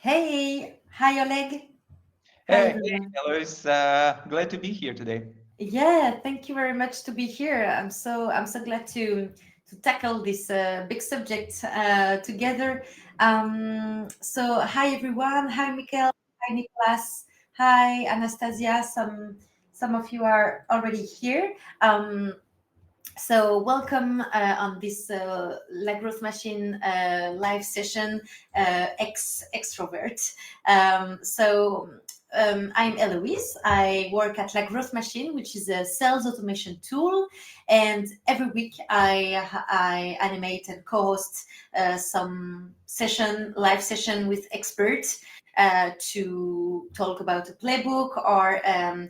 Hey, hi Oleg. Hi Hey, everyone. Eloise, glad to be here today. Yeah, thank you very much to be here. I'm so glad to tackle this big subject together. So hi everyone. Hi Mikhail. Hi Nicholas. Hi Anastasia. Some of you are already here. Um, So, welcome on this La Growth Machine live session, Extrovert. I'm Eloise. I work at La Growth Machine, which is a sales automation tool. And every week I animate and co host some live session with experts to talk about a playbook or an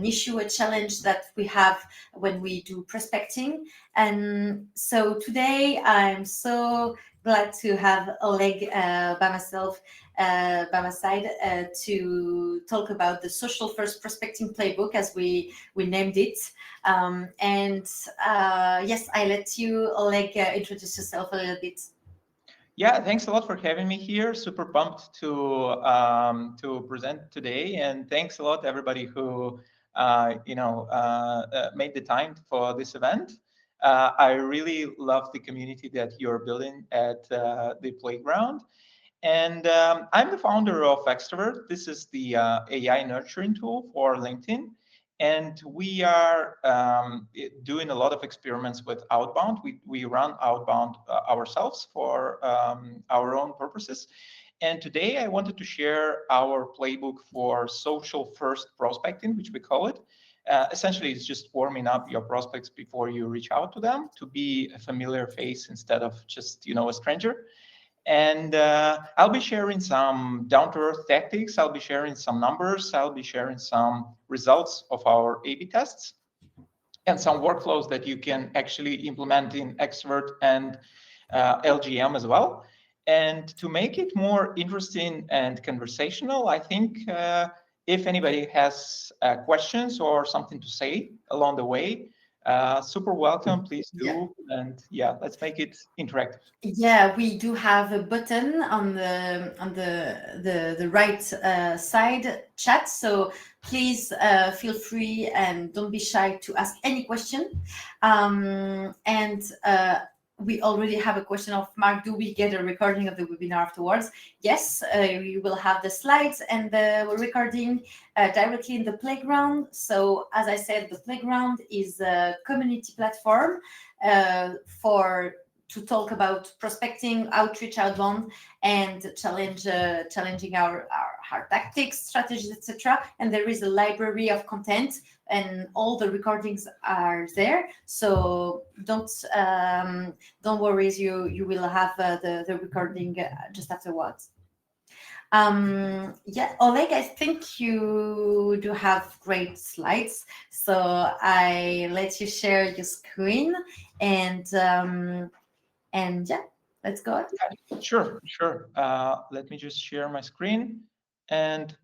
issue, a challenge that we have when we do prospecting. And so today I'm so glad to have Oleg by my side to talk about the Social-First Prospecting Playbook, as we named it. And yes, I let you, Oleg, introduce yourself a little bit. Yeah, thanks a lot for having me here. Super pumped to present today, and thanks a lot everybody who made the time for this event. I really love the community that you're building at the playground. And I'm the founder of Extrovert. This is the AI nurturing tool for LinkedIn. And we are doing a lot of experiments with outbound. We run outbound ourselves for our own purposes. And today I wanted to share our playbook for social first prospecting, which we call it. Essentially, it's just warming up your prospects before you reach out to them to be a familiar face instead of just a stranger. And I'll be sharing some down to earth tactics. I'll be sharing some numbers. I'll be sharing some results of our A B tests and some workflows that you can actually implement in Expert and LGM as well. And to make it more interesting and conversational, I think if anybody has questions or something to say along the way, super welcome. Please Yeah. do. And yeah, let's make it interactive. Yeah, we do have a button on the right side chat. So please feel free and don't be shy to ask any question. And we already have a question of Mark. Do we get a recording of the webinar afterwards? Yes, you will have the slides and the recording directly in the playground. So as I said, the playground is a community platform for to talk about prospecting, outreach, outbound, and challenging our tactics, strategies, etc. And there is a library of content, and all the recordings are there. So don't worry, you will have the recording just afterwards. Yeah, Oleg, I think you do have great slides, so I let you share your screen and yeah, let's go. Sure, sure. Let me just share my screen and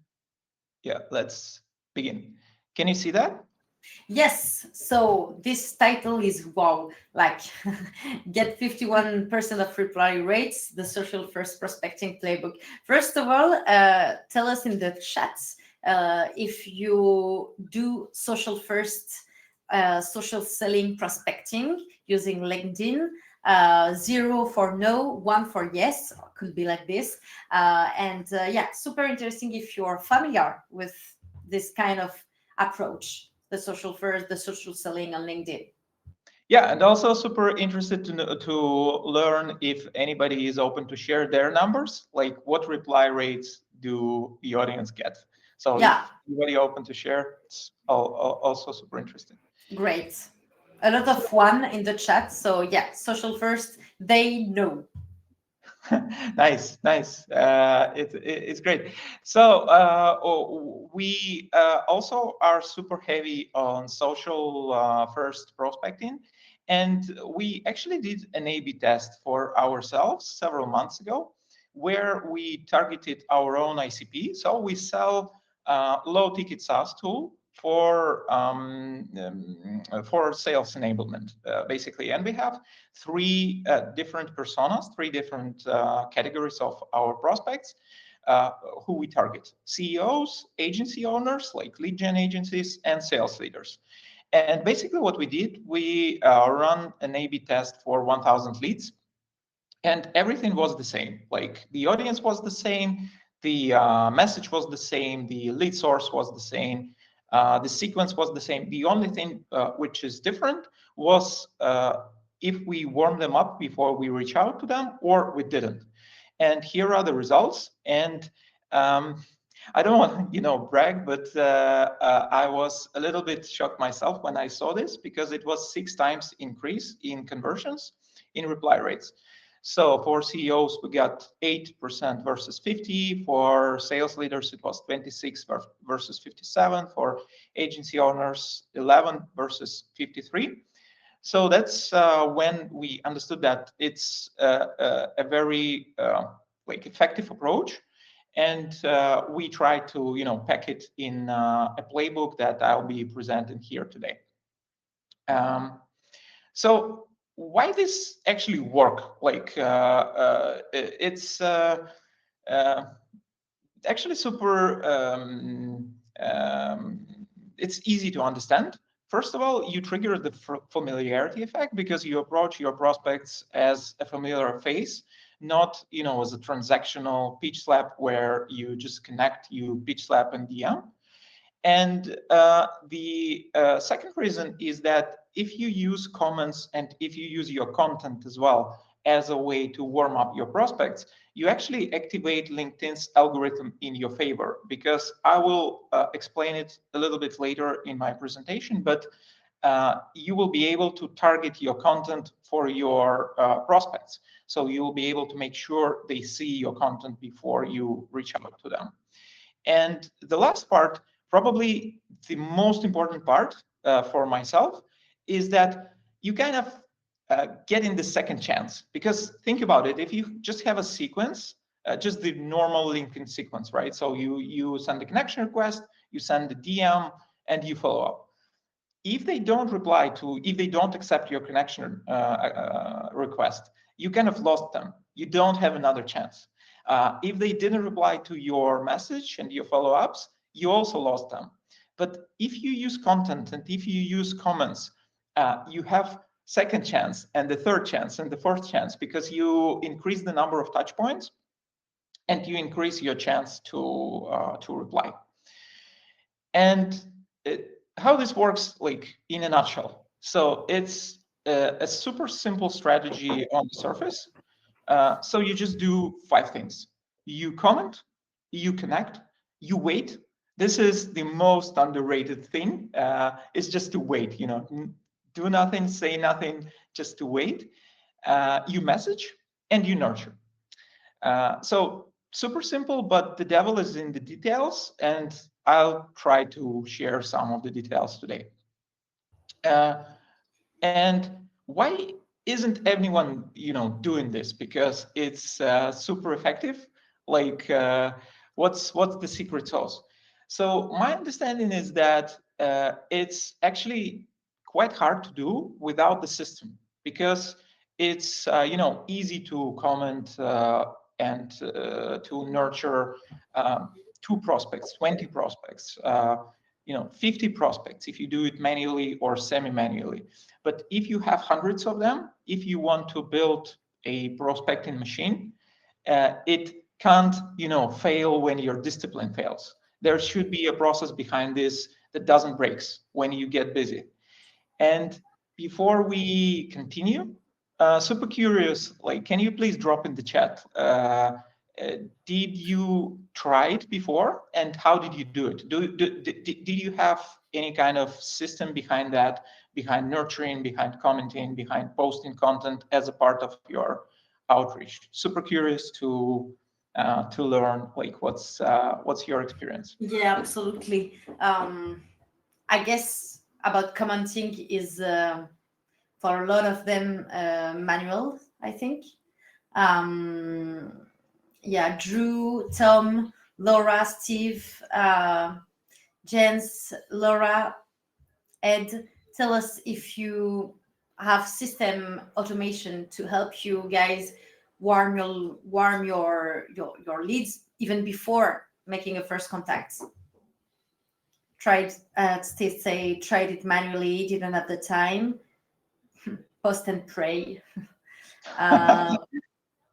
yeah, let's begin. Can you see that? Yes, so this title is wow, like get 51% of reply rates, the social first prospecting playbook. First of all, tell us in the chats if you do social selling prospecting using LinkedIn. Zero for no, one for yes, could be like this. And yeah, super interesting if you're familiar with this kind of approach, the social first, the social selling on LinkedIn. Yeah, and also super interested to learn if anybody is open to share their numbers, like what reply rates do the audience get. So Yeah, if anybody open to share, it's also super interesting. great. A lot of one in the chat. So yeah, social first, they know. Nice, nice. It's great. So we also are super heavy on social first prospecting, and we actually did an A/B test for ourselves several months ago, where we targeted our own ICP. So we sell low ticket SaaS tool for sales enablement, basically, and we have three different personas, three different categories of our prospects. who we target: CEOs, agency owners like lead gen agencies, and sales leaders. And basically what we did, we run an A/B test for 1,000 leads, and everything was the same. Like the audience was the same, the message was the same, the lead source was the same, the sequence was the same. The only thing which is different was if we warm them up before we reach out to them or we didn't. And here are the results. And I don't want brag, but I was a little bit shocked myself when I saw this, because it was 6 times increase in conversions in reply rates. So for CEOs, we got 8% versus 50. For sales leaders, it was 26 versus 57. For agency owners, 11 versus 53. So that's when we understood that it's a very effective approach, and we try to pack it in a playbook that I'll be presenting here today. So why this actually work? It's actually super. It's easy to understand. First of all, you trigger the familiarity effect because you approach your prospects as a familiar face, not as a transactional pitch slap where you just connect, you pitch slap and DM. And the second reason is that if you use comments and if you use your content as well as a way to warm up your prospects, you actually activate LinkedIn's algorithm in your favor, because I will explain it a little bit later in my presentation, but you will be able to target your content for your prospects. So you will be able to make sure they see your content before you reach out to them. And the last part, probably the most important part for myself, is that you kind of get in the second chance. Because think about it, if you just have a sequence, just the normal LinkedIn sequence, right? So you send a connection request, you send a DM, and you follow up. If they don't if they don't accept your connection request, you kind of lost them. You don't have another chance. If they didn't reply to your message and your follow-ups, you also lost them. But if you use content and if you use comments, you have second chance and the third chance and the fourth chance, because you increase the number of touch points and you increase your chance to reply. And how this works, like in a nutshell. So it's a super simple strategy on the surface. So you just do 5 things. You comment, you connect, you wait. This is the most underrated thing. It's just to wait, do nothing, say nothing, just to wait. You message and you nurture. So super simple, but the devil is in the details, and I'll try to share some of the details today. And why isn't everyone, doing this? Because it's super effective. Like, what's the secret sauce? So my understanding is that it's actually quite hard to do without the system, because it's easy to comment and to nurture 2 prospects, 20 prospects, 50 prospects if you do it manually or semi-manually. But if you have hundreds of them, if you want to build a prospecting machine, it can't fail when your discipline fails. There should be a process behind this that doesn't break when you get busy. And before we continue, super curious, like, can you please drop in the chat? Did you try it before, and how did you do it? Did you have any kind of system behind that, behind nurturing, behind commenting, behind posting content as a part of your outreach? Super curious to learn, like, what's your experience? Yeah, absolutely. I guess about commenting is for a lot of them manual, I think. Yeah, Drew, Tom, Laura, Steve, Jens, Laura, Ed, tell us if you have system automation to help you guys warm your leads even before making a first contact. Tried tried it manually, didn't have the time. Post and pray. uh,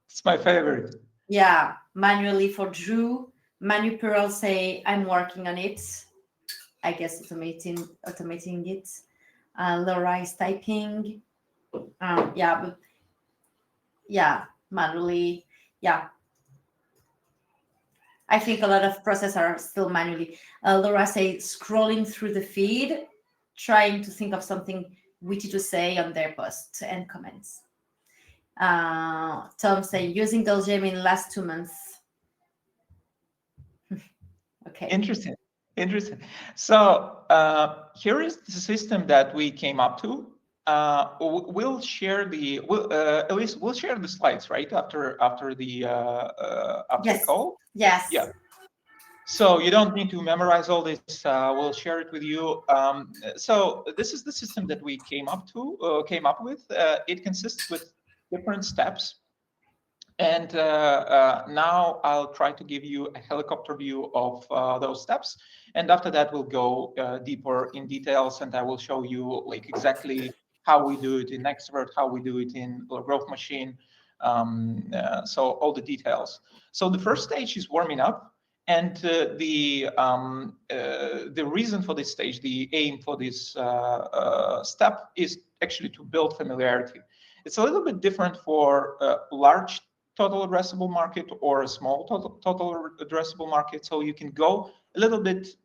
It's my favorite. yeah, manually for Drew. Manu Pearl say I'm working on it. I guess automating it. Laura is typing. Yeah, but yeah, manually. Yeah, I think a lot of process are still manually. Laura say scrolling through the feed, trying to think of something witty to say on their posts and comments. Tom say using the LGM in last 2 months. Okay. Interesting. Interesting. So here is the system that we came up to. We'll share the at least we'll share the slides right after the Yes. call. Yes. Yeah. So you don't need to memorize all this. We'll share it with you. So this is the system that we came up with. It consists with different steps. And now I'll try to give you a helicopter view of those steps. And after that, we'll go deeper in details, and I will show you like exactly how we do it in Extrovert, how we do it in La Growth Machine. So all the details. So the first stage is warming up. And the reason for this stage, the aim for this step is actually to build familiarity. It's a little bit different for large total addressable market or a small total addressable market. So you can go a little bit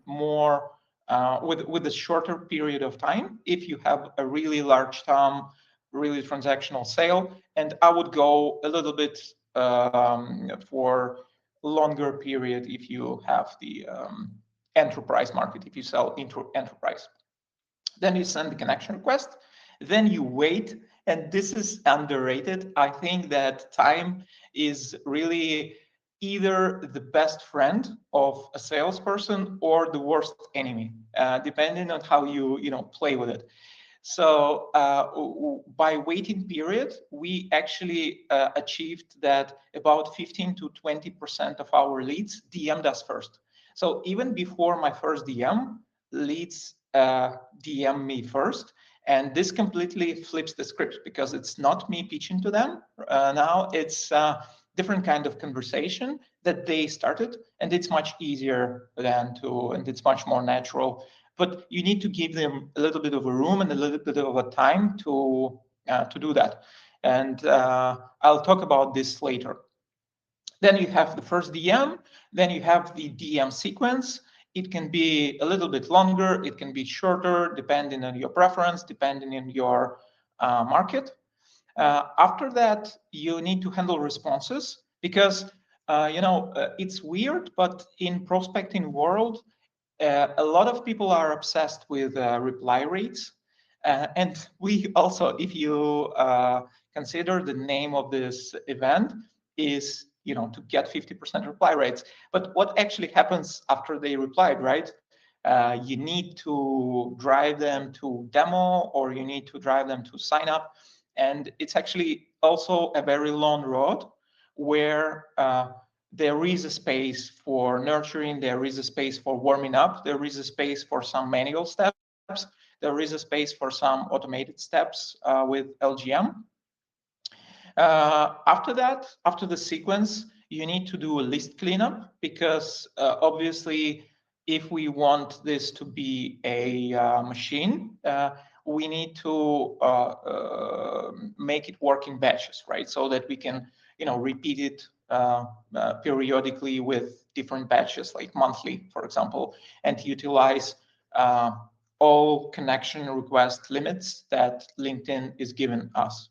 more with a shorter period of time if you have a really large TAM, really transactional sale. And I would go a little bit for longer period if you have the enterprise market, if you sell into enterprise. Then you send the connection request. Then you wait, and this is underrated. I think that time is really either the best friend of a salesperson or the worst enemy, depending on how you play with it. So by waiting period, we actually achieved that about 15 to 20% of our leads DM'd us first. So even before my first DM, leads DM me first. And this completely flips the script because it's not me pitching to them. Now it's a different kind of conversation that they started, and it's much easier and it's much more natural. But you need to give them a little bit of a room and a little bit of a time to do that. And I'll talk about this later. Then you have the first DM, then you have the DM sequence. It can be a little bit longer, it can be shorter, depending on your preference, depending on your market. After that, you need to handle responses because it's weird, but in prospecting world, a lot of people are obsessed with reply rates. And we also, if you consider the name of this event is, to get 50% reply rates. But what actually happens after they replied, right? You need to drive them to demo, or you need to drive them to sign up. And it's actually also a very long road where there is a space for nurturing, there is a space for warming up, there is a space for some manual steps, there is a space for some automated steps with LGM. After that, after the sequence, you need to do a list cleanup because obviously, if we want this to be a machine, we need to make it work in batches, right? So that we can, repeat it periodically with different batches, like monthly, for example, and utilize all connection request limits that LinkedIn is giving us.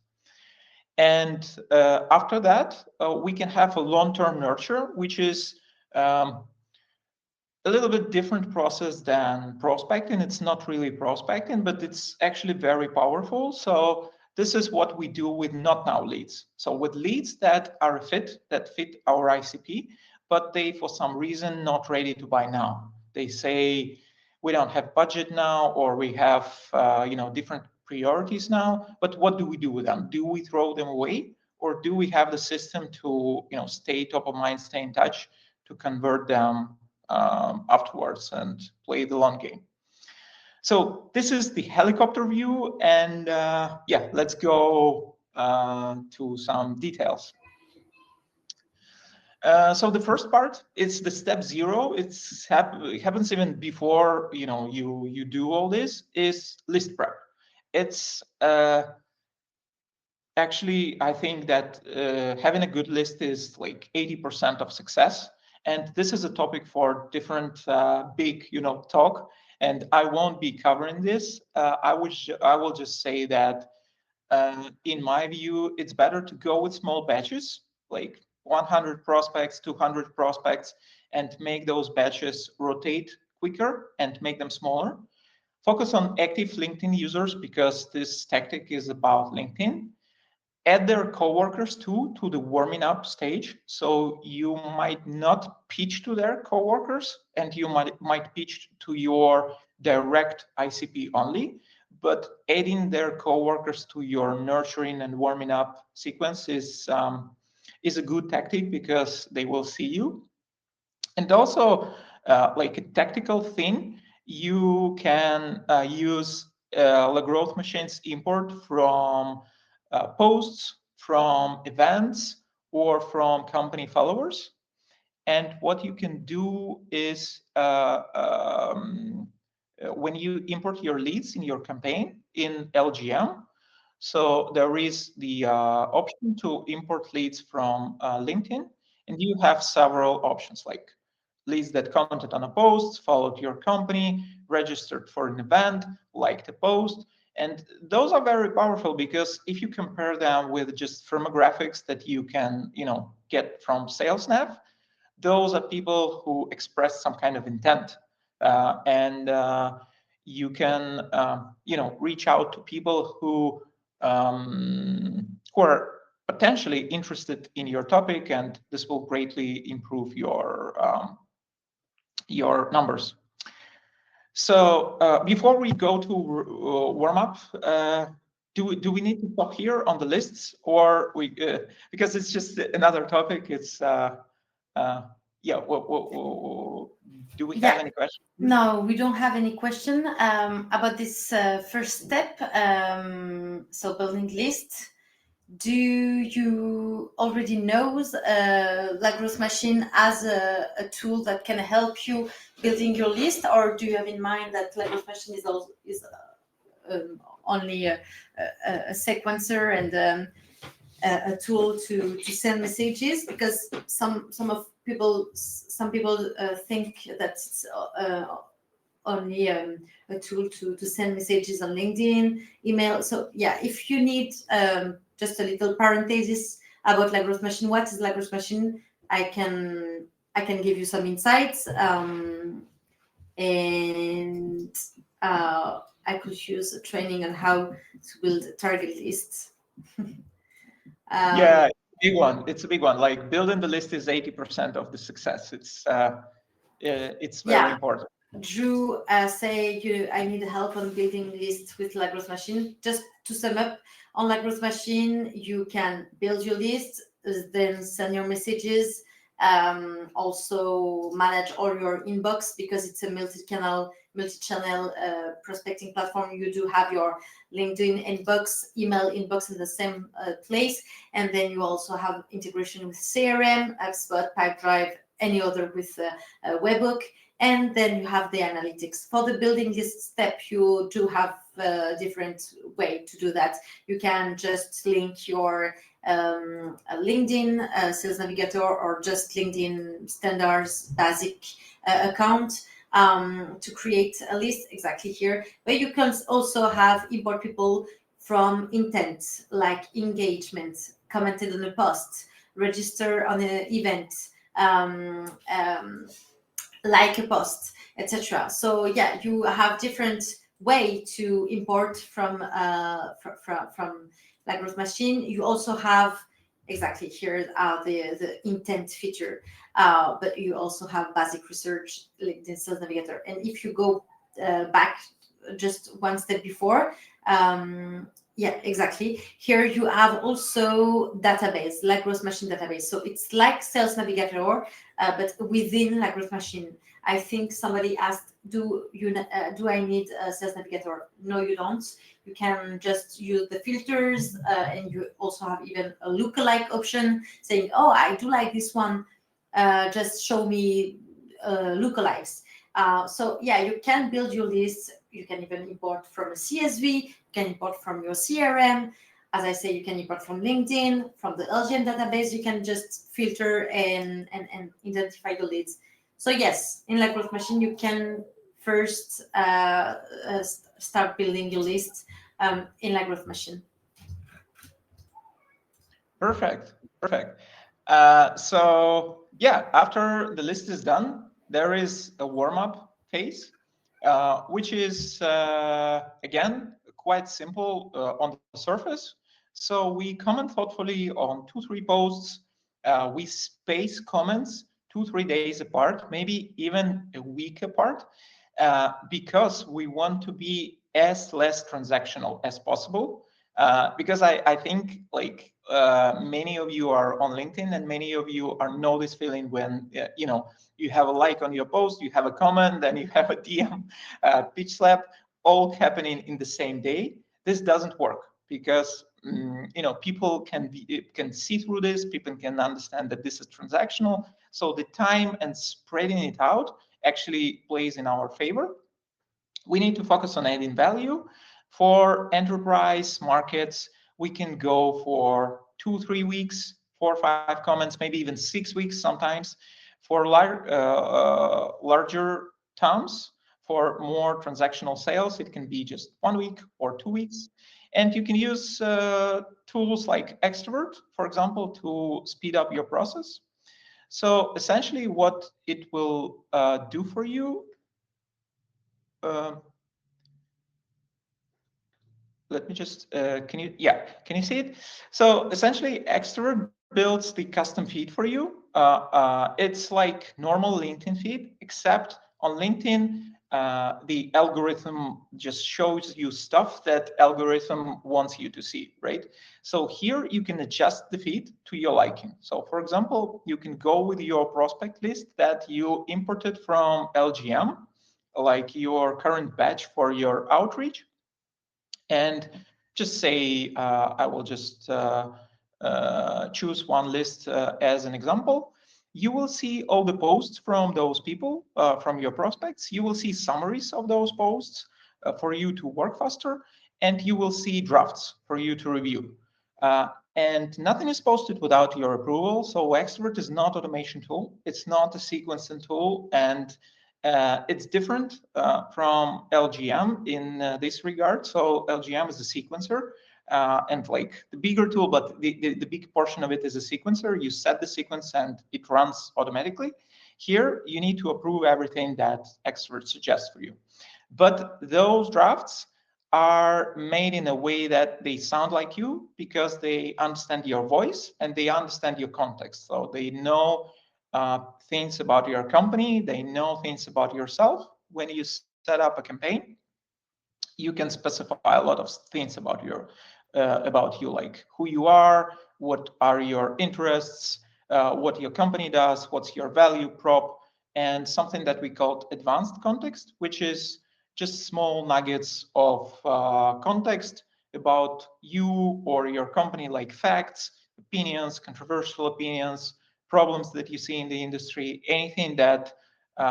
And after that, we can have a long-term nurture, which is a little bit different process than prospecting. It's not really prospecting, but it's actually very powerful. So this is what we do with not now leads. So with leads that are that fit our ICP, but they, for some reason, not ready to buy now. They say, we don't have budget now, or we have different priorities now. But what do we do with them? Do we throw them away, or do we have the system to stay top of mind, stay in touch, to convert them afterwards and play the long game? So this is the helicopter view, and yeah, let's go to some details. So the first part is the step zero. It happens even before you do all this, is list prep. It's actually, I think that having a good list is like 80% of success. And this is a topic for different big talk. And I won't be covering this. I will just say that in my view, it's better to go with small batches, like 100 prospects, 200 prospects, and make those batches rotate quicker and make them smaller. Focus on active LinkedIn users because this tactic is about LinkedIn. Add their coworkers too to the warming up stage. So you might not pitch to their coworkers, and you might pitch to your direct ICP only, but adding their coworkers to your nurturing and warming up sequence is a good tactic because they will see you. And also, like a tactical thing, you can use La Growth Machine's import from posts, from events, or from company followers. And what you can do is when you import your leads in your campaign in LGM, so there is the option to import leads from LinkedIn, and you have several options like leads that commented on a post, followed your company, registered for an event, liked a post. And those are very powerful because if you compare them with just firmographics that you can, get from SalesNav, those are people who express some kind of intent. And you can, reach out to people who are potentially interested in your topic, and this will greatly improve your numbers. So before we go to warm up, do we need to talk here on the lists, or we because it's just another topic? It's yeah. Do we have any questions? No, we don't have any question about this first step. So building list. Do you already know La Growth Machine as a tool that can help you building your list, or do you have in mind that La Growth Machine is only a sequencer and a tool to send messages? Because some people think that it's only a tool to send messages on LinkedIn, email. So yeah, if you need just a little parenthesis about La Growth Machine, what is La Growth Machine? I can give you some insights, and I could use a training on how to build a target list. Yeah, big one. It's a big one. Like building the list is 80% of the success. It's very important. Drew, say I need help on building lists with La Growth Machine. Just to sum up, on La Growth Machine, you can build your list, then send your messages, also manage all your inbox because it's a multi-channel prospecting platform. You do have your LinkedIn inbox, email inbox in the same place, and then you also have integration with CRM, HubSpot, Pipedrive, any other with a webhook. And then you have the analytics. For the building list step, you do have a different way to do that. You can just link your LinkedIn Sales Navigator or just LinkedIn standards basic account to create a list exactly here. But you can also have import people from intent, like engagement, commented on a post, register on an event, like a post, etc. So yeah, you have different way to import from La Growth Machine. You also have exactly here the intent feature, but you also have basic research, LinkedIn Sales Navigator. And if you go back just one step before, Yeah, exactly. Here you have also database, like Growth Machine database. So it's like Sales Navigator, but within like Growth Machine. I think somebody asked, do I need a Sales Navigator? No, you don't. You can just use the filters, and you also have even a lookalike option saying, oh, I do like this one. Just show me lookalikes. So yeah, you can build your list. You can even import from a CSV. You can import from your CRM. As I say, you can import from LinkedIn, from the LGM database. You can just filter and identify the leads. So yes, in like Growth Machine, you can first start building your list in like Growth Machine. Perfect, perfect. So yeah, after the list is done, there is a warm-up phase, which is again quite simple on the surface. So we comment thoughtfully on 2-3 posts. We space comments 2-3 days apart, maybe even a week apart, because we want to be as less transactional as possible. Because I think like many of you are on LinkedIn and many of you are know this feeling when you have a like on your post, you have a comment, then you have a DM, pitch slap, all happening in the same day. This doesn't work because people can see through this. People can understand that this is transactional. So the time and spreading it out actually plays in our favor. We need to focus on adding value. For enterprise markets, we can go for 2-3 weeks, 4 or 5 comments, maybe even 6 weeks sometimes. For larger terms, for more transactional sales, it can be just 1 week or 2 weeks. And you can use tools like Extrovert, for example, to speed up your process. So essentially what it will do for you, uh, let me just, can you see it? So essentially Extrovert builds the custom feed for you. It's like normal LinkedIn feed, except on LinkedIn, the algorithm just shows you stuff that algorithm wants you to see, right? So here you can adjust the feed to your liking. So for example, you can go with your prospect list that you imported from LGM, like your current batch for your outreach, and just say, I will just choose one list as an example. You will see all the posts from those people, from your prospects. You will see summaries of those posts for you to work faster, and you will see drafts for you to review. And nothing is posted without your approval. So Extrovert is not automation tool. It's not a sequencing tool, and it's different from LGM in this regard. So LGM is a sequencer, and like the bigger tool, but the big portion of it is a sequencer. You set the sequence and it runs automatically. Here, you need to approve everything that Extrovert suggests for you. But those drafts are made in a way that they sound like you because they understand your voice and they understand your context. So they know things about your company, they know things about yourself. When you set up a campaign, you can specify a lot of things about you, like who you are, what are your interests, what your company does, what's your value prop, and something that we call advanced context, which is just small nuggets of context about you or your company, like facts, opinions, controversial opinions, problems that you see in the industry, anything that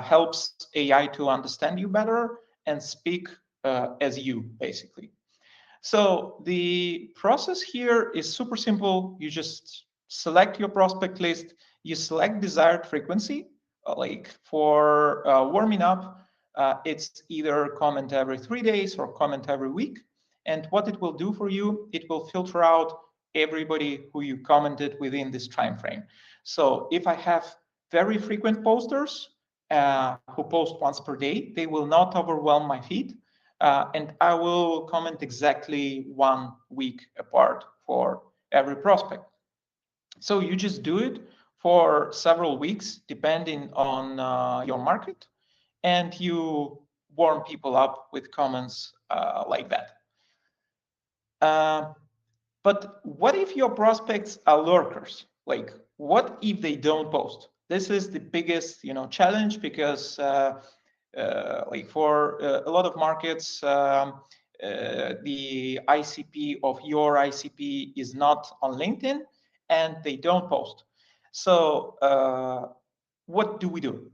helps AI to understand you better and speak as you, basically. So the process here is super simple. You just select your prospect list, you select desired frequency, like for warming up, it's either comment every 3 days or comment every week. And what it will do for you, it will filter out everybody who you commented within this time frame. So if I have very frequent posters who post once per day, they will not overwhelm my feed. And I will comment exactly 1 week apart for every prospect. So you just do it for several weeks, depending on your market, and you warm people up with comments like that. But what if your prospects are lurkers? Like, what if they don't post? This is the biggest, challenge because, like for a lot of markets, the ICP of your ICP is not on LinkedIn, and they don't post. So, what do we do?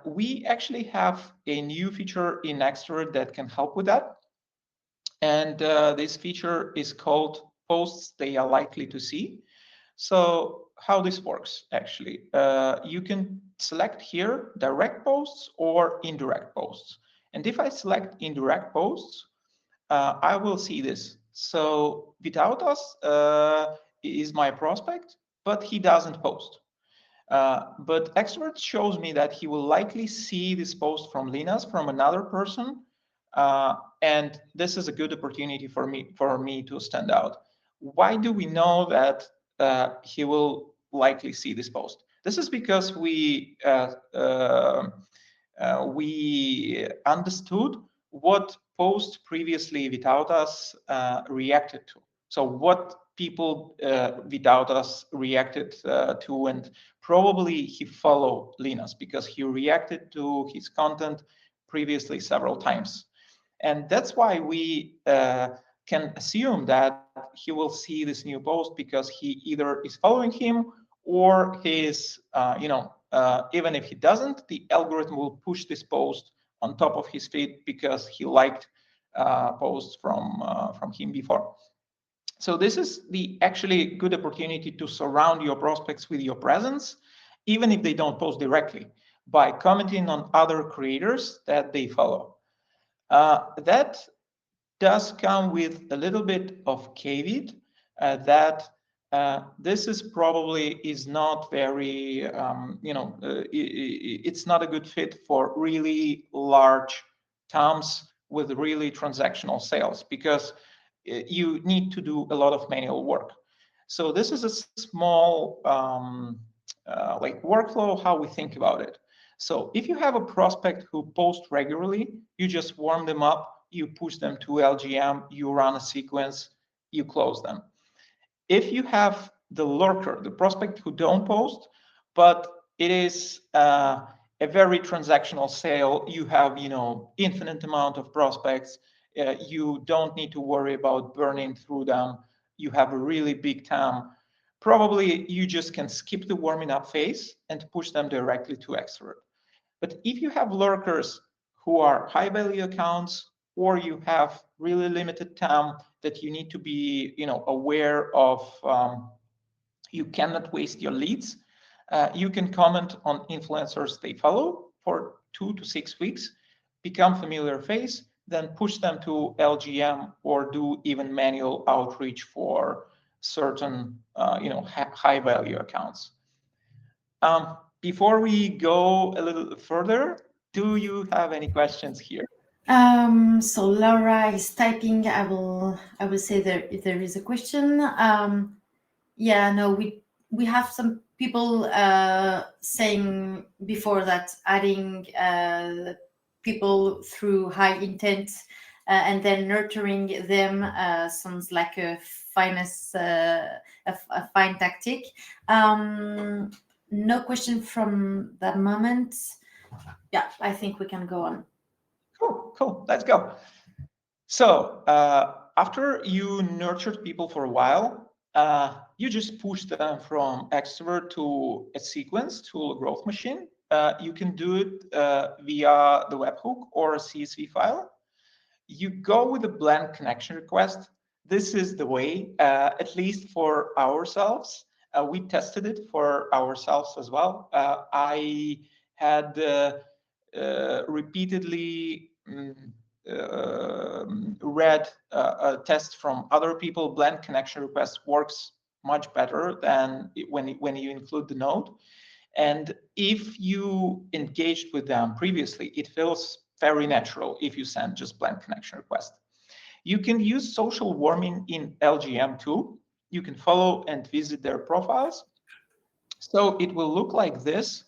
We actually have a new feature in Extrovert that can help with that. And this feature is called posts they are likely to see. So how this works, actually, you can select here direct posts or indirect posts. And if I select indirect posts, I will see this. So without us is my prospect, but he doesn't post. But Extrovert shows me that he will likely see this post from Linus, from another person, and this is a good opportunity for me to stand out. Why do we know that he will likely see this post? This is because we understood what posts previously without us reacted to. So what people without us reacted to, and probably he followed Linus because he reacted to his content previously several times. And that's why we can assume that he will see this new post because he either is following him or he's, even if he doesn't, the algorithm will push this post on top of his feed because he liked posts from him before. So this is the actually good opportunity to surround your prospects with your presence, even if they don't post directly, by commenting on other creators that they follow. That does come with a little bit of caveat that this is probably is not very, it's not a good fit for really large TAMs with really transactional sales because you need to do a lot of manual work. So this is a small like workflow, how we think about it. So if you have a prospect who posts regularly, you just warm them up, you push them to LGM, you run a sequence, you close them. If you have the lurker, the prospect who don't post, but it is a very transactional sale, you have infinite amount of prospects, you don't need to worry about burning through them, you have a really big TAM, probably you just can skip the warming up phase and push them directly to Extrovert. But if you have lurkers who are high value accounts, or you have really limited TAM that you need to be, aware of, you cannot waste your leads. You can comment on influencers they follow for 2 to 6 weeks, become familiar face, then push them to LGM or do even manual outreach for certain, high value accounts. Before we go a little further, do you have any questions here? So Laura is typing. I will say there if there is a question. Yeah, no, we have some people saying before that adding people through high intent and then nurturing them sounds like a finest a fine tactic. No question from that moment. Yeah, I think we can go on. Cool. Let's go. So after you nurtured people for a while, you just push them from Extrovert to a sequence to a growth machine. You can do it via the webhook or a CSV file. You go with a blank connection request. This is the way, at least for ourselves. We tested it for ourselves as well. I had repeatedly read a test from other people. Blank connection request works much better than when you include the node. And if you engaged with them previously, it feels very natural if you send just blank connection request. You can use social warming in LGM too. You can follow and visit their profiles. So it will look like this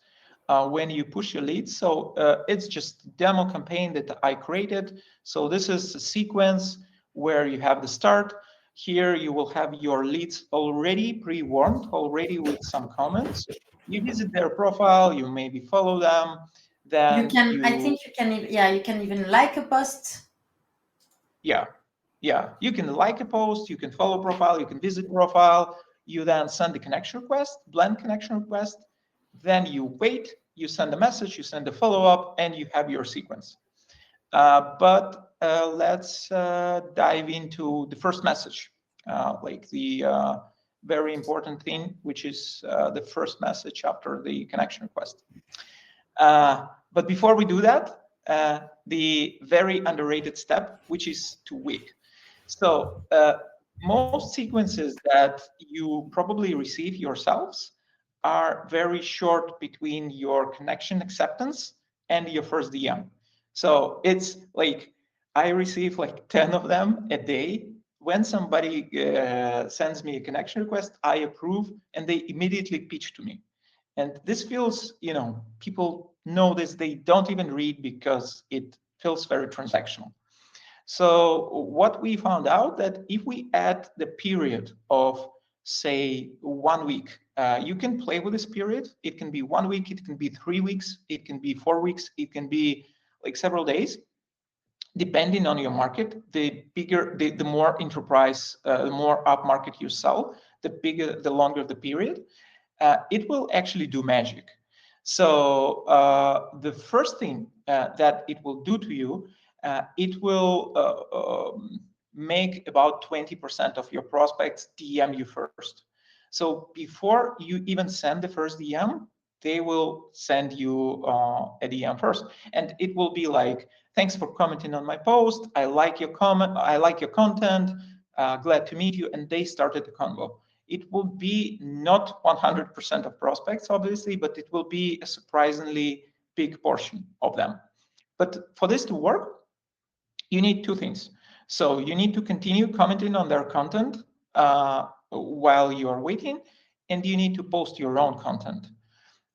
when you push your leads. So it's just demo campaign that I created. So this is a sequence where you have the start. Here you will have your leads already pre-warmed, already with some comments. You visit their profile, you maybe follow them, You then can, I you, think you can, yeah, you can even like a post. yeah, yeah, you can like a post, you can follow profile, you can visit profile, you then send a connection request, blend connection request, then you wait, you send a message, you send a follow-up, and you have your sequence. But let's dive into the first message, like the very important thing, which is the first message after the connection request. But before we do that, the very underrated step, which is to wait. So most sequences that you probably receive yourselves are very short between your connection acceptance and your first DM. So it's like I receive like 10 of them a day. When somebody sends me a connection request, I approve and they immediately pitch to me. And this feels, people know this, they don't even read because it feels very transactional. So what we found out that if we add the period of say 1 week, you can play with this period. It can be 1 week, it can be 3 weeks, it can be 4 weeks, it can be like several days, depending on your market. The bigger, the more enterprise, the more up market you sell, the bigger, the longer the period. It will actually do magic. So the first thing that it will do to you, it will make about 20% of your prospects DM you first. So before you even send the first DM, they will send you a DM first, and it will be like, "Thanks for commenting on my post. I like your comment. I like your content. Glad to meet you." And they started the convo. It will be not 100% of prospects, obviously, but it will be a surprisingly big portion of them. But for this to work, you need two things. So you need to continue commenting on their content while you are waiting, and you need to post your own content.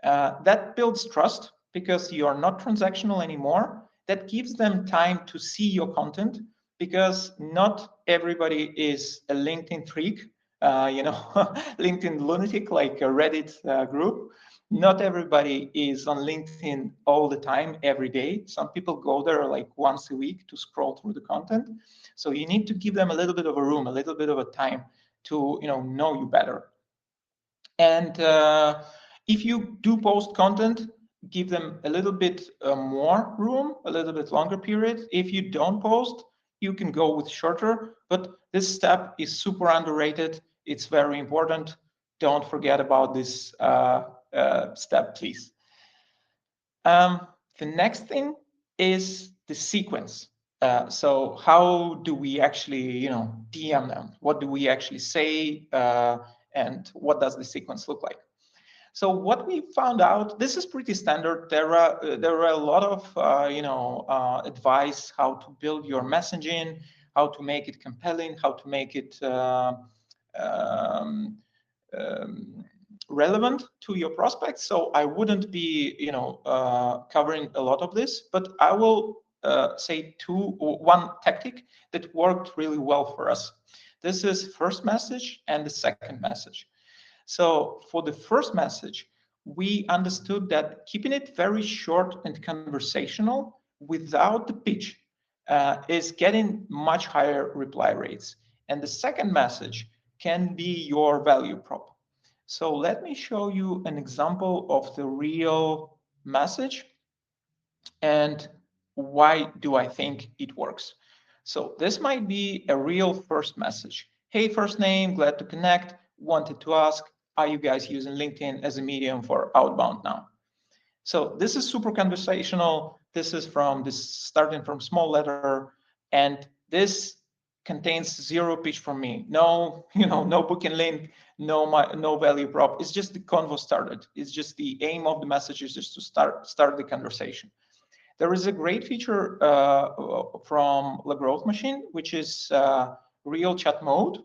That builds trust because you are not transactional anymore. That gives them time to see your content because not everybody is a LinkedIn freak, LinkedIn lunatic like a Reddit group. Not everybody is on LinkedIn all the time, every day. Some people go there like once a week to scroll through the content. So you need to give them a little bit of a room, a little bit of a time to know you better. And if you do post content, give them a little bit more room, a little bit longer period. If you don't post, you can go with shorter, but this step is super underrated. It's very important. Don't forget about this step, please. The next thing is the sequence. So how do we actually, DM them? What do we actually say? And what does the sequence look like? So what we found out, this is pretty standard. There are a lot of advice how to build your messaging, how to make it compelling, how to make it um, um, relevant to your prospects. So I wouldn't be covering a lot of this, but I will say one tactic that worked really well for us. This is first message and the second message. So for the first message, we understood that keeping it very short and conversational without the pitch is getting much higher reply rates. And the second message can be your value prop. So let me show you an example of the real message and why do I think it works. So this might be a real first message. "Hey, first name, glad to connect. Wanted to ask, are you guys using LinkedIn as a medium for outbound now?" So this is super conversational. This is starting from small letter, and this contains zero pitch from me. No, no booking link, no value prop. It's just the convo started. It's just the aim of the message is just to start the conversation. There is a great feature from La Growth Machine, which is real chat mode,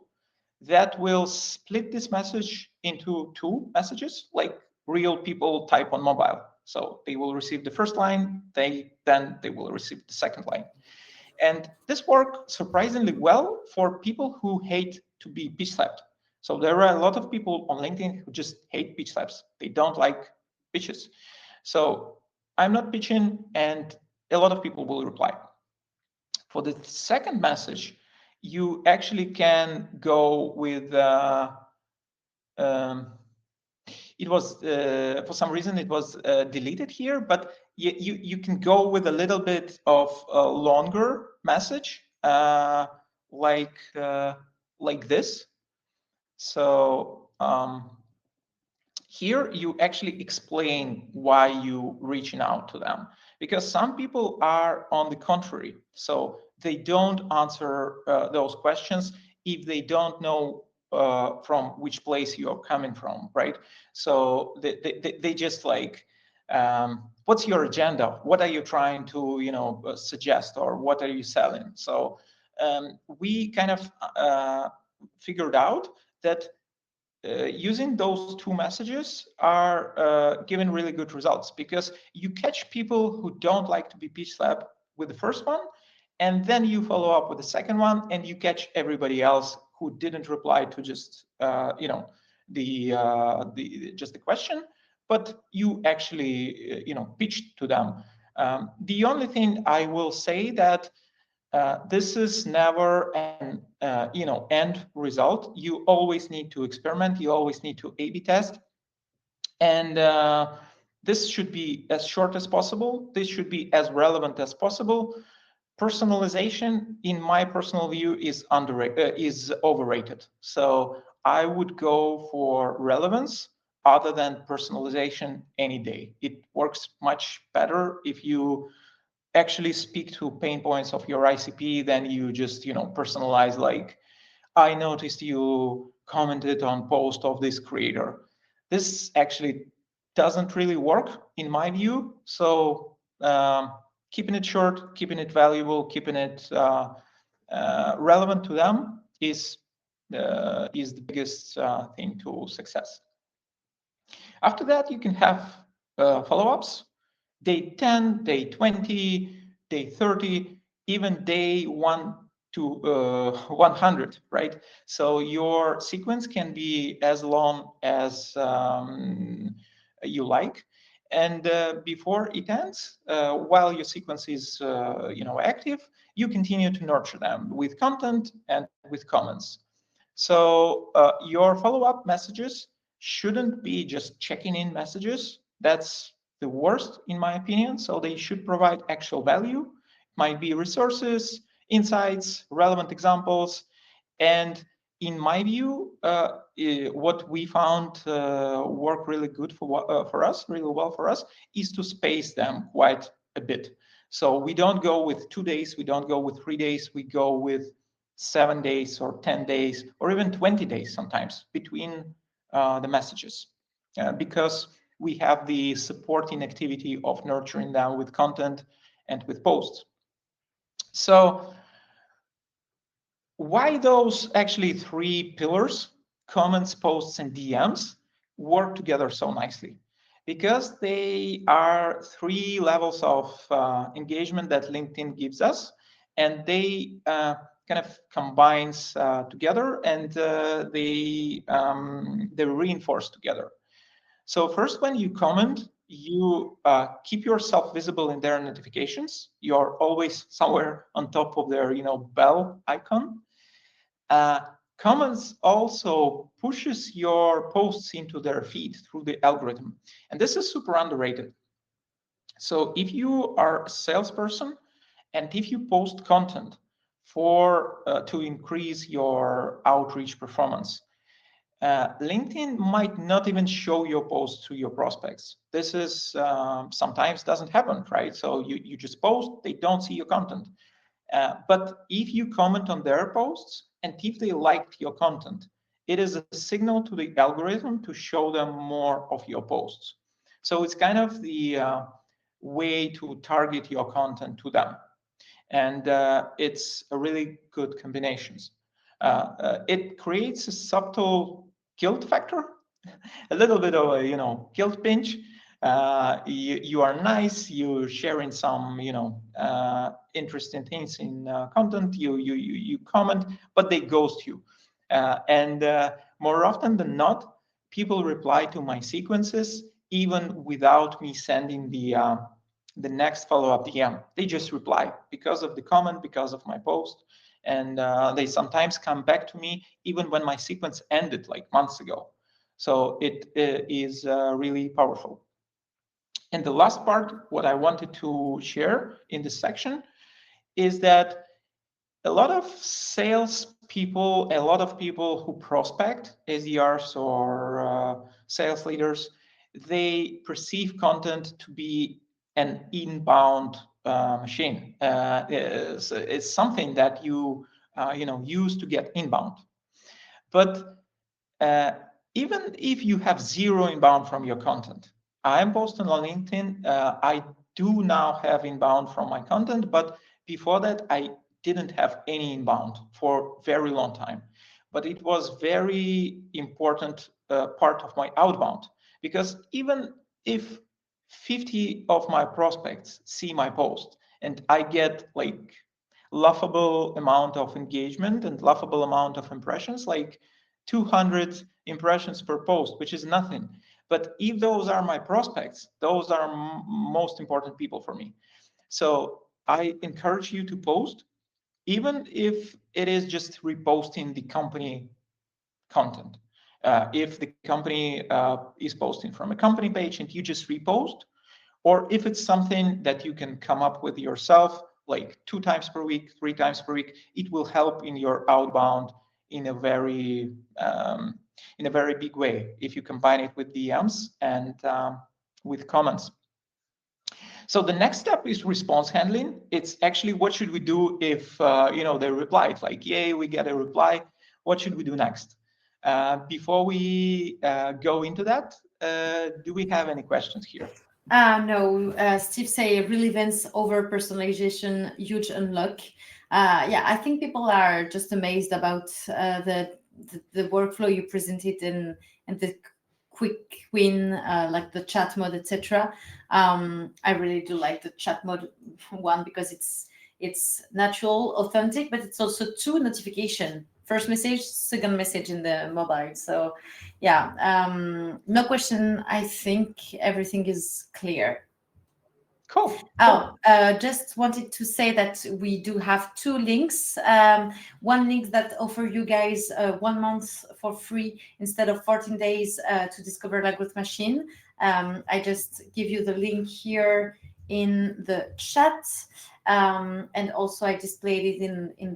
that will split this message into two messages, like real people type on mobile. So they will receive the first line, then they will receive the second line. And this worked surprisingly well for people who hate to be pitch slapped. So there are a lot of people on LinkedIn who just hate pitch slaps. They don't like pitches. So I'm not pitching, and a lot of people will reply. For the second message, you actually can go with um, it was for some reason it was deleted here, but you can go with a little bit of a longer message, like this. So here you actually explain why you reaching out to them, because some people are on the contrary, so they don't answer those questions if they don't know from which place you're coming from, right? So they just like, what's your agenda, what are you trying to suggest, or what are you selling? So we kind of figured out that using those two messages are giving really good results, because you catch people who don't like to be pitch slapped with the first one, and then you follow up with the second one, and you catch everybody else who didn't reply to just just the question, but you actually pitched to them. The only thing I will say that this is never an end result. You always need to experiment. You always need to A/B test, and this should be as short as possible. This should be as relevant as possible. Personalization, in my personal view, is overrated. So I would go for relevance other than personalization any day. It works much better if you actually speak to pain points of your ICP than you just personalize, like, I noticed you commented on post of this creator. This actually doesn't really work in my view. So keeping it short, keeping it valuable, keeping it relevant to them is the biggest thing to success. After that, you can have follow-ups. Day 10, day 20, day 30, even day 1 to 100, right? So your sequence can be as long as you like. And before it ends, while your sequence is active, you continue to nurture them with content and with comments. So your follow-up messages shouldn't be just checking in messages. That's the worst, in my opinion. So they should provide actual value. Might be resources, insights, relevant examples. And in my view, what we found work really good for us, really well for us, is to space them quite a bit. So we don't go with 2 days, we don't go with 3 days, we go with 7 days or 10 days or even 20 days sometimes between the messages, because we have the supporting activity of nurturing them with content and with posts. So why those actually three pillars, comments, posts, and DMs, work together so nicely? Because they are three levels of engagement that LinkedIn gives us, and they kind of combines together, and they reinforce together. So first, when you comment, you keep yourself visible in their notifications. You're always somewhere on top of their bell icon. Uh, Comments also pushes your posts into their feed through the algorithm, and this is super underrated. So if you are a salesperson and if you post content for to increase your outreach performance, LinkedIn might not even show your post to your prospects. This is sometimes doesn't happen, right? So you just post, they don't see your content. But if you comment on their posts and if they liked your content, it is a signal to the algorithm to show them more of your posts. So it's kind of the way to target your content to them. And it's a really good combinations. It creates a subtle guilt factor, a little bit of a guilt pinch, You are nice, you're sharing some, interesting things in content, you comment, but they ghost you. And more often than not, people reply to my sequences even without me sending the next follow-up DM. They just reply because of the comment, because of my post, and they sometimes come back to me even when my sequence ended like months ago. So it is really powerful. And the last part, what I wanted to share in this section is that a lot of sales people, a lot of people who prospect, SDRs or sales leaders, they perceive content to be an inbound machine. It's something that you use to get inbound. But uh, even if you have zero inbound from your content, I'm posting on LinkedIn. I do now have inbound from my content, but before that, I didn't have any inbound for a very long time. But it was very important part of my outbound, because even if 50 of my prospects see my post and I get like laughable amount of engagement and laughable amount of impressions, like 200 impressions per post, which is nothing. But if those are my prospects, those are most important people for me. So I encourage you to post, even if it is just reposting the company content. If the company is posting from a company page and you just repost, or if it's something that you can come up with yourself, like 2 times per week, 3 times per week, it will help in your outbound in a very big way if you combine it with DMs and with comments. So the next step is response handling. It's actually, what should we do if they reply? It's like, yay, we get a reply. What should we do next? Before we go into that, do we have any questions here? No, Steve say relevance over personalization, huge unlock. Yeah, I think people are just amazed about the workflow you presented and the quick win, like the chat mode, etc. I really do like the chat mode one because it's natural, authentic, but it's also two notification. First message, second message in the mobile. So yeah, no question. I think everything is clear. Cool. Oh, just wanted to say that we do have two links. One link that offer you guys 1 month for free instead of 14 days to discover La Growth Machine. I just give you the link here in the chat, and also I displayed it in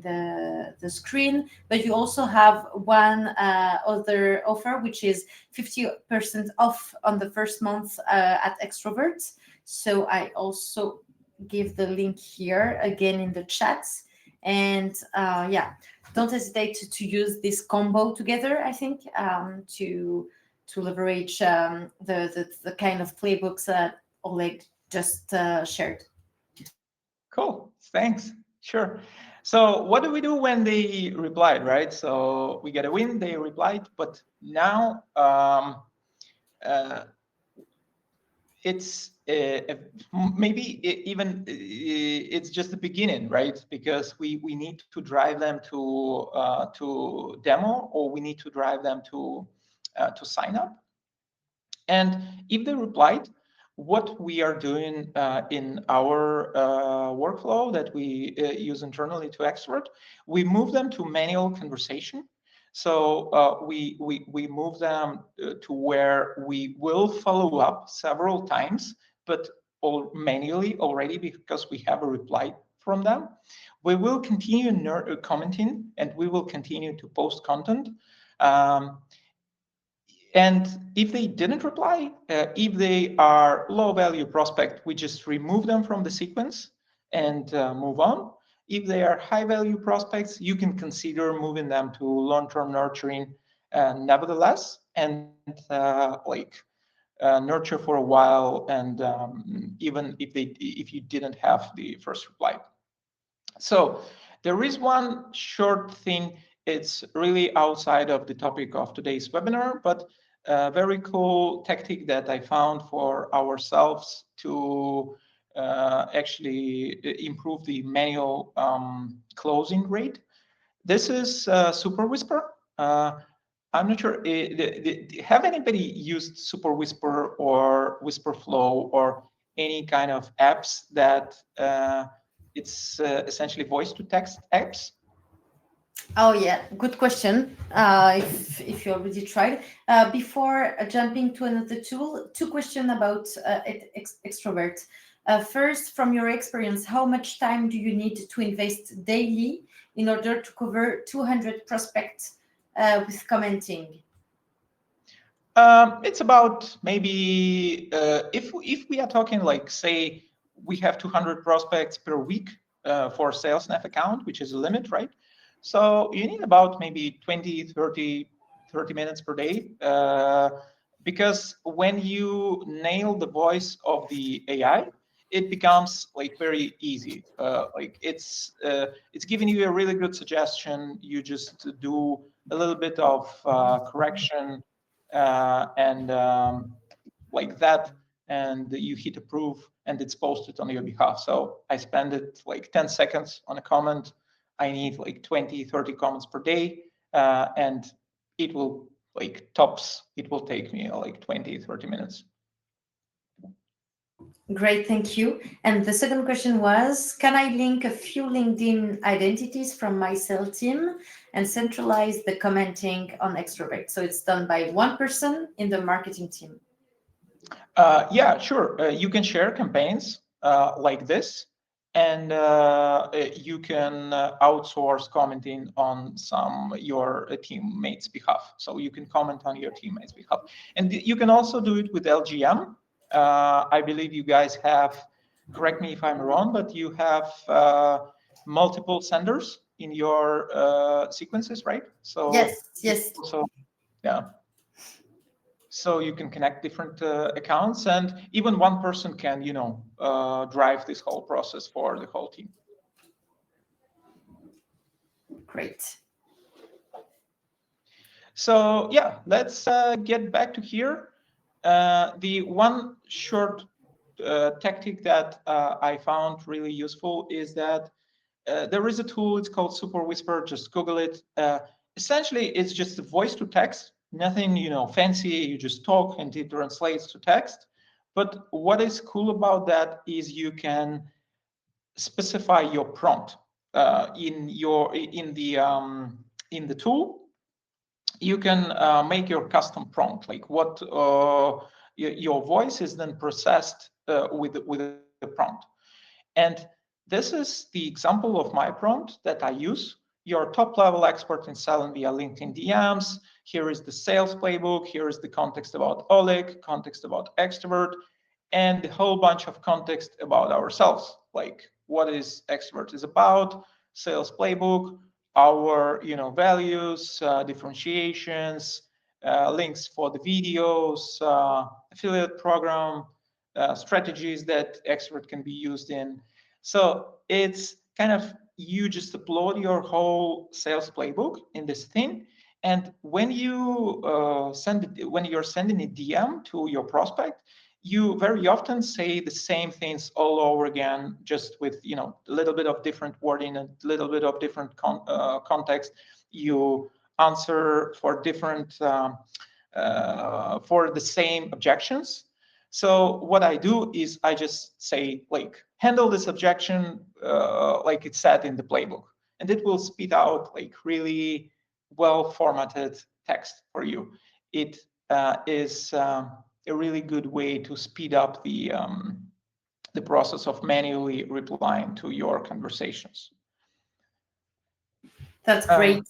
the screen. But you also have one other offer, which is 50% off on the first month at Extrovert. So I also give the link here again in the chat. And yeah, don't hesitate to use this combo together, I think, to leverage the kind of playbooks that Oleg just shared. Cool. Thanks. Sure. So what do we do when they replied, right? So we get a win, they replied, but now uh, it's maybe even it's just the beginning, right? Because we need to drive them to demo, or we need to drive them to sign up. And if they replied, what we are doing in our workflow that we use internally to Extrovert, we move them to manual conversation. So we move them to where we will follow up several times, but all manually already, because we have a reply from them. We will continue commenting, and we will continue to post content. And if they didn't reply, if they are low value prospect, we just remove them from the sequence and move on. If they are high value prospects, you can consider moving them to long-term nurturing nevertheless, and nurture for a while, and even if you didn't have the first reply. So there is one short thing. It's really outside of the topic of today's webinar, but a very cool tactic that I found for ourselves to actually improve the manual closing rate. This is Super Whisper. I'm not sure. Have anybody used Super Whisper or Whisper Flow or any kind of apps that it's essentially voice to text apps? Oh yeah, good question. If you already tried. Before jumping to another tool, two questions about extrovert. First, from your experience, how much time do you need to invest daily in order to cover 200 prospects with commenting? It's about maybe if we are talking like say we have 200 prospects per week for a sales nav account, which is a limit, right? So you need about maybe 20, 30 minutes per day because when you nail the voice of the AI, it becomes like very easy. Like it's giving you a really good suggestion. You just do a little bit of correction and like that, and you hit approve and it's posted on your behalf. So I spend it like 10 seconds on a comment. I need like 20, 30 comments per day, and it will like tops, it will take me like 20, 30 minutes. Great, thank you. And the second question was, can I link a few LinkedIn identities from my sales team and centralize the commenting on Extrovert? So it's done by one person in the marketing team. Yeah, sure. You can share campaigns like this, and you can outsource commenting on some your teammates' behalf. So you can comment on your teammates' behalf, and you can also do it with LGM. I believe you guys have. Correct me if I'm wrong, but you have multiple senders in your sequences, right? So Yes, yes. so yeah. So you can connect different accounts, and even one person can drive this whole process for the whole team. Great. So yeah, let's get back to here. The one short tactic that I found really useful is that there is a tool, it's called Super Whisper, just Google it. Essentially, it's just a voice to text, nothing fancy, you just talk and it translates to text. But what is cool about that is you can specify your prompt in the tool. You can make your custom prompt, like what your voice is then processed with the prompt. And this is the example of my prompt that I use. You're a top level expert in selling via LinkedIn DMs. Here is the sales playbook. Here is the context about Oleg, context about Extrovert, and a whole bunch of context about ourselves, like what is Extrovert is about, sales playbook, our values, differentiations, links for the videos, affiliate program, strategies that Extrovert can be used in. So it's kind of you just upload your whole sales playbook in this thing, and when you when you're sending a DM to your prospect, you very often say the same things all over again, just with a little bit of different wording and a little bit of different context. You answer for different for the same objections. So what I do is I just say, like, handle this objection like it's said in the playbook, and it will spit out like really well formatted text for you. It is a really good way to speed up the process of manually replying to your conversations. That's Um, great.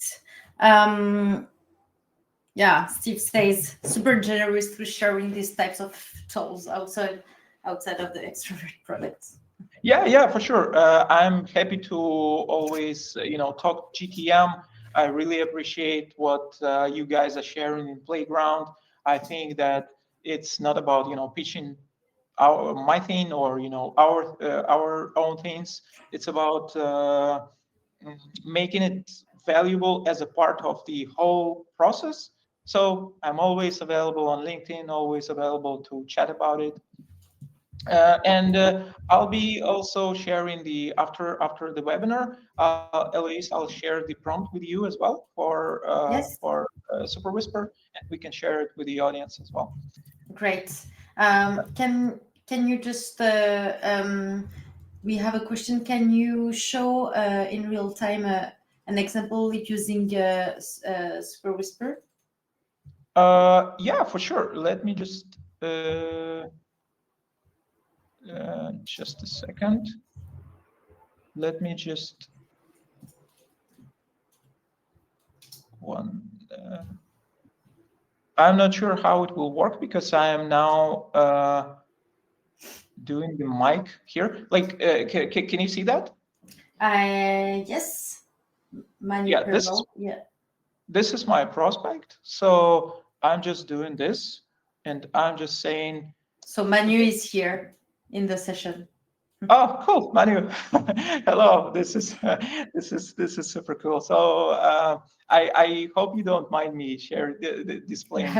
Yeah, Steve says super generous with sharing these types of tools outside of the extrovert products. yeah, for sure. I'm happy to always, talk GTM. I really appreciate what you guys are sharing in Playground. I think that it's not about, pitching my thing or our own things. It's about making it valuable as a part of the whole process. So I'm always available on LinkedIn, always available to chat about it. And I'll be also sharing the after the webinar, Elise, I'll share the prompt with you as well Yes, for Super Whisper, and we can share it with the audience as well. great. Can you just we have a question. Can you show in real time an example using Super Whisper? Yeah, for sure. Let me just a second. Let me just one. I'm not sure how it will work because I am now doing the mic here. Like, can you see that? Yes, Yeah, manipulate. Yeah. this is my prospect. So I'm just doing this, and I'm just saying, So Manu is here in the session. "Oh, cool, Manu. Hello. This is super cool." So I hope you don't mind me displaying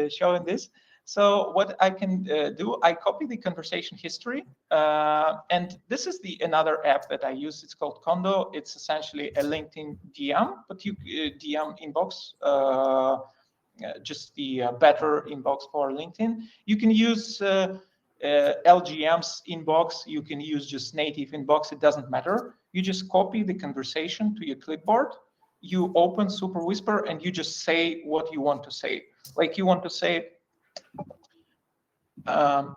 showing this. So what I can do, I copy the conversation history, and this is the another app that I use. It's called Condo. It's essentially a LinkedIn DM, but you DM inbox. Just the better inbox for LinkedIn. You can use LGM's inbox. You can use just native inbox. It doesn't matter. You just copy the conversation to your clipboard. You open Super Whisper and you just say what you want to say. Like you want to say, um,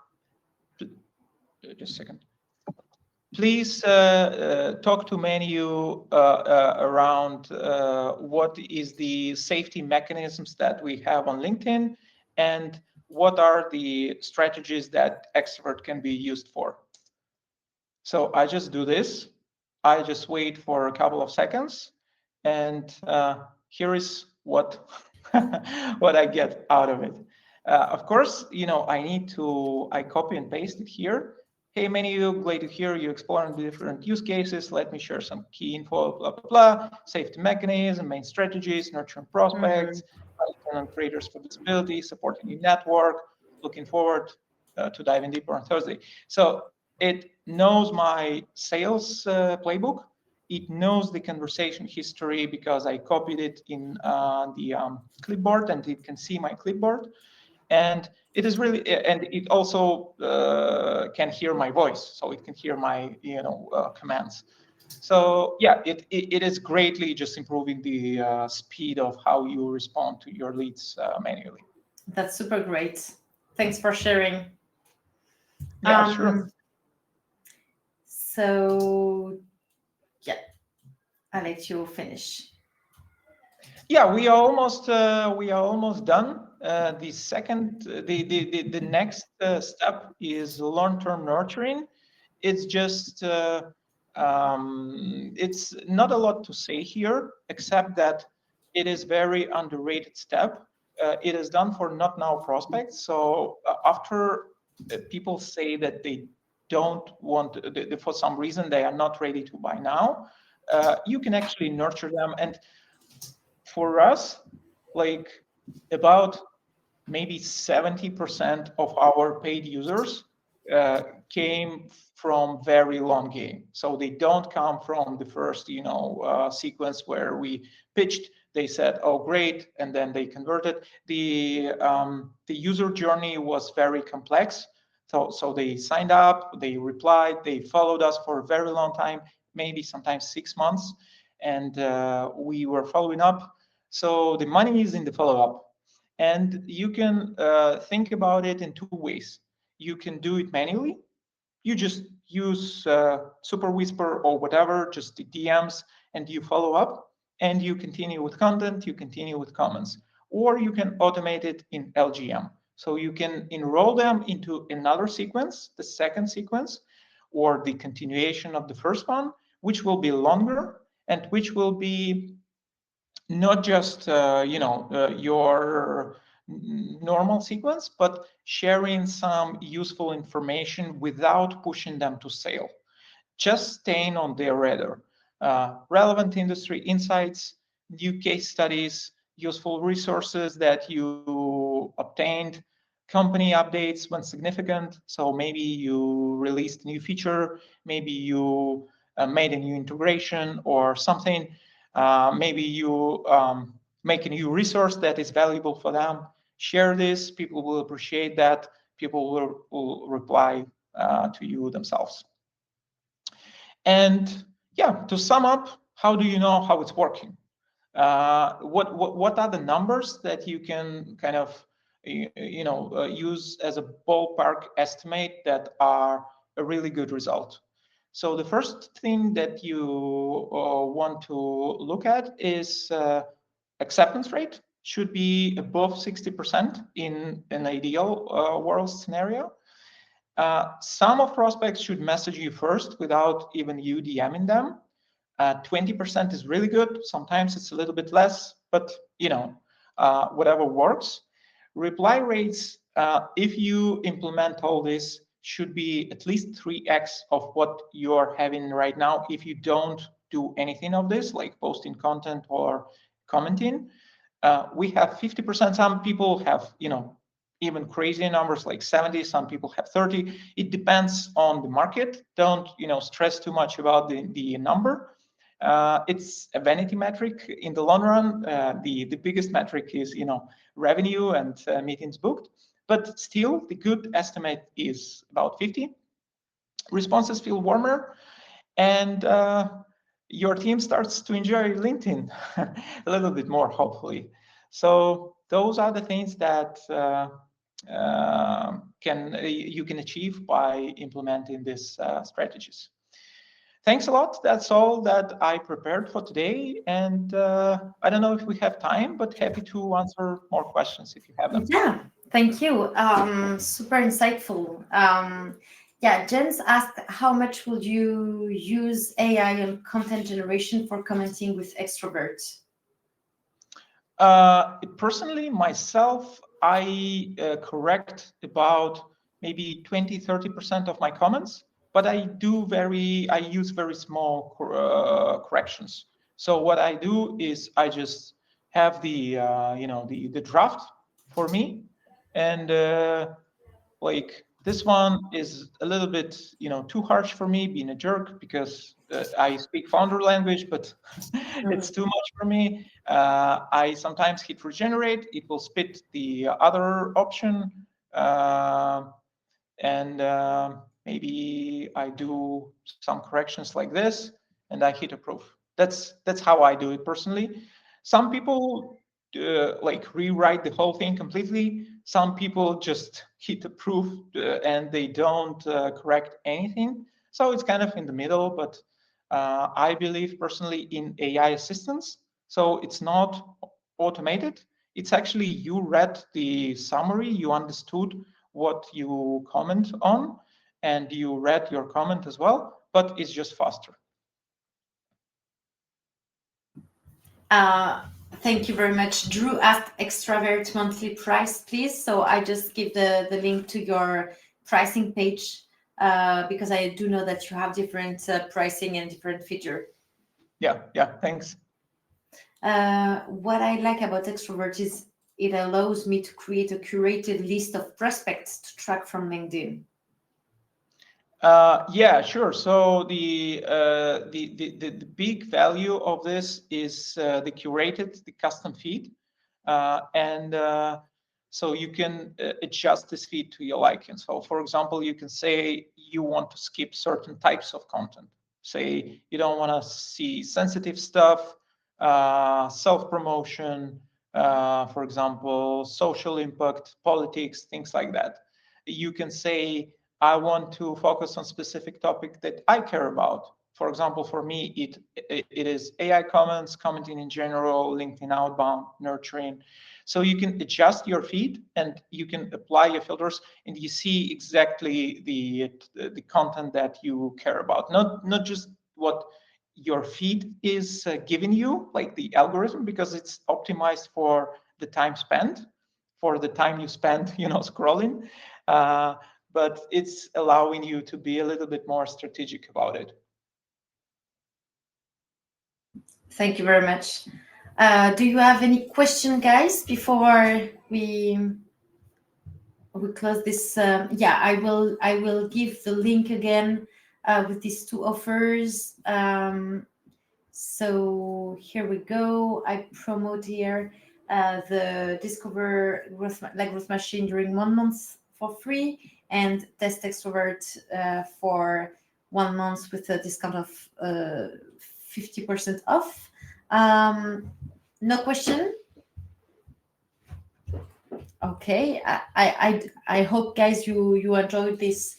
just a second. Please talk to Manu around what is the safety mechanisms that we have on LinkedIn and what are the strategies that Extrovert can be used for. So I just do this. I just wait for a couple of seconds, and here is what what I get out of it. Of course, I copy and paste it here. Hey, Manu, glad to hear you exploring the different use cases. Let me share some key info, blah, blah, blah. Safety mechanism, main strategies, nurturing prospects, on creators for visibility, supporting your network. Looking forward to diving deeper on Thursday. So it knows my sales playbook. It knows the conversation history because I copied it in the clipboard, and it can see my clipboard. And it is really, and it also can hear my voice, so it can hear my commands. So yeah, it is greatly just improving the speed of how you respond to your leads manually. That's super great. Thanks for sharing. Yeah, sure. So yeah, I'll let you finish. Yeah, we are almost done. The second, the next step is long-term nurturing. It's just it's not a lot to say here, except that it is very underrated step. It is done for not now prospects. So after people say that they don't want, for some reason, they are not ready to buy now, you can actually nurture them. And for us, like about maybe 70% of our paid users came from very long game. So they don't come from the first, sequence where we pitched. They said, "Oh, great," and then they converted. The user journey was very complex. So they signed up, they replied, they followed us for a very long time, maybe sometimes 6 months, and we were following up. So the money is in the follow-up. And you can think about it in two ways. You can do it manually. You just use Super Whisper or whatever, just the DMs, and you follow up, and you continue with content, you continue with comments. Or you can automate it in LGM. So you can enroll them into another sequence, the second sequence, or the continuation of the first one, which will be longer and which will be not just your normal sequence, but sharing some useful information without pushing them to sale, just staying on their radar. Relevant industry insights, new case studies, useful resources that you obtained, company updates when significant. So maybe you released a new feature, maybe you made a new integration or something. Maybe you make a new resource that is valuable for them. Share this. People will appreciate that. People will reply to you themselves. And yeah, to sum up, how do you know how it's working? What are the numbers that you can kind of use as a ballpark estimate that are a really good result? So the first thing that you want to look at is acceptance rate should be above 60% in an ideal world scenario. Some of prospects should message you first without even you DMing them. 20% is really good. Sometimes it's a little bit less, but whatever works. Reply rates, if you implement all this, should be at least 3x of what you're having right now if you don't do anything of this, like posting content or commenting. We have 50%. Some people have, even crazy numbers like 70. Some people have 30. It depends on the market. Don't, stress too much about the number. It's a vanity metric in the long run. The biggest metric is revenue and meetings booked, but still the good estimate is about 50. Responses feel warmer, and your team starts to enjoy LinkedIn a little bit more, hopefully. So those are the things that you can achieve by implementing these strategies. Thanks a lot. That's all that I prepared for today. And I don't know if we have time, but happy to answer more questions if you have them. Yeah, thank you. Super insightful. Yeah, Jens asked, how much would you use AI and content generation for commenting with extroverts? Personally, myself, I correct about maybe 20-30% of my comments, but I use very small corrections. So what I do is I just have the draft for me, and like this one is a little bit too harsh for me, being a jerk, because I speak founder language, but it's too much for me. I sometimes hit regenerate, it will spit the other option, and maybe I do some corrections like this, and I hit approve. That's how I do it personally. Some people like rewrite the whole thing completely. Some people just hit approve and they don't correct anything. So it's kind of in the middle, but I believe personally in AI assistance. So it's not automated. It's actually you read the summary, you understood what you comment on, and you read your comment as well, but it's just faster. Thank you very much. Drew asked extravert monthly price, please. So I just give the link to your pricing page because I do know that you have different pricing and different feature. Yeah, thanks. What I like about extrovert is it allows me to create a curated list of prospects to track from LinkedIn. Yeah, sure. So the big value of this is the curated, the custom feed, and so you can adjust this feed to your liking. So, for example, you can say you want to skip certain types of content. Say you don't want to see sensitive stuff, self-promotion, for example, social impact, politics, things like that. You can say I want to focus on specific topic that I care about. For example, for me, it is AI comments, commenting in general, LinkedIn outbound, nurturing. So you can adjust your feed and you can apply your filters, and you see exactly the content that you care about. Not just what your feed is giving you, like the algorithm, because it's optimized for the time spent, for the time you spend, scrolling. But it's allowing you to be a little bit more strategic about it. Thank you very much. Do you have any question, guys, before we close this? Yeah, I will give the link again with these two offers. So here we go. I promote here the Discover La Growth Machine during 1 month for free, and Test Extrovert for 1 month with a discount of 50% off. No question. Okay, I hope, guys, you enjoyed this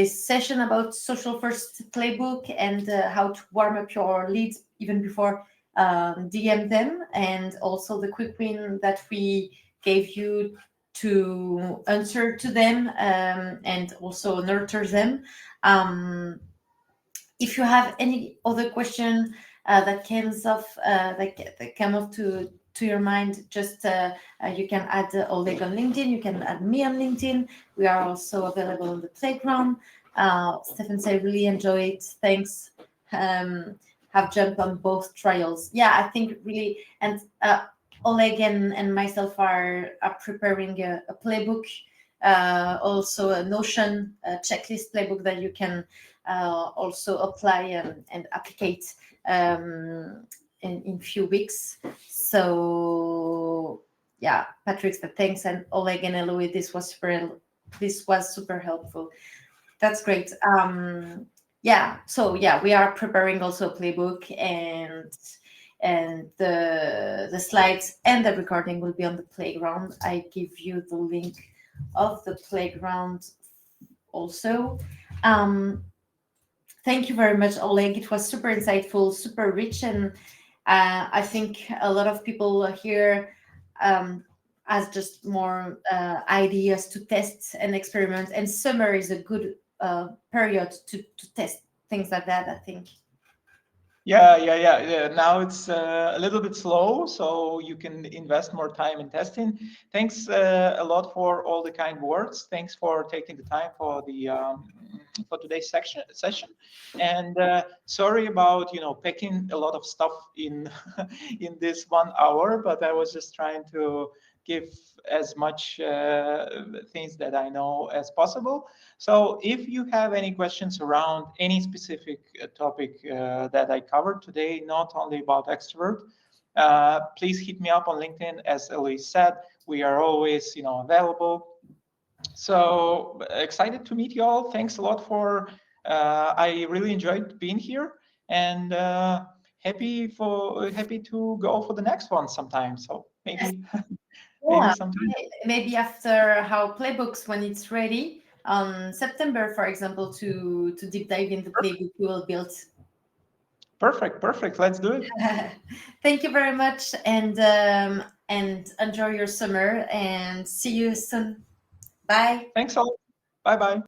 session about Social First Playbook and how to warm up your leads even before DM them, and also the quick win that we gave you to answer to them and also nurture them. If you have any other question that comes off that come up to your mind, just you can add Oleg on LinkedIn. You can add me on LinkedIn. We are also available on the playground. Stefan said, really enjoy it. Thanks. Have jumped on both trials. Yeah, I think really, and Oleg and myself are preparing a playbook, also a Notion checklist playbook that you can also apply and applicate in few weeks. So yeah, Patrick said thanks, and Oleg and Eloise, this was super helpful. That's great. Yeah, so yeah, we are preparing also a playbook, and the slides and the recording will be on the playground. I give you the link of the playground also. Thank you very much, Oleg. It was super insightful, super rich, and I think a lot of people here has just more ideas to test and experiment. And summer is a good period to test things like that, I think. Yeah. Now it's a little bit slow, so you can invest more time in testing. Thanks a lot for all the kind words. Thanks for taking the time for the for today's session. And sorry about packing a lot of stuff in in this 1 hour, but I was just trying to give as much things that I know as possible. So if you have any questions around any specific topic that I covered today, not only about extrovert, please hit me up on LinkedIn. As Elise said, we are always available. So excited to meet you all. Thanks a lot for. I really enjoyed being here, and happy to go for the next one sometime. So maybe maybe Yeah, sometime. maybe after our playbooks, when it's ready on September, for example, to deep dive in the playbook we will build. Perfect. Let's do it. Thank you very much, and enjoy your summer, and see you soon. Bye. Thanks all. Bye bye.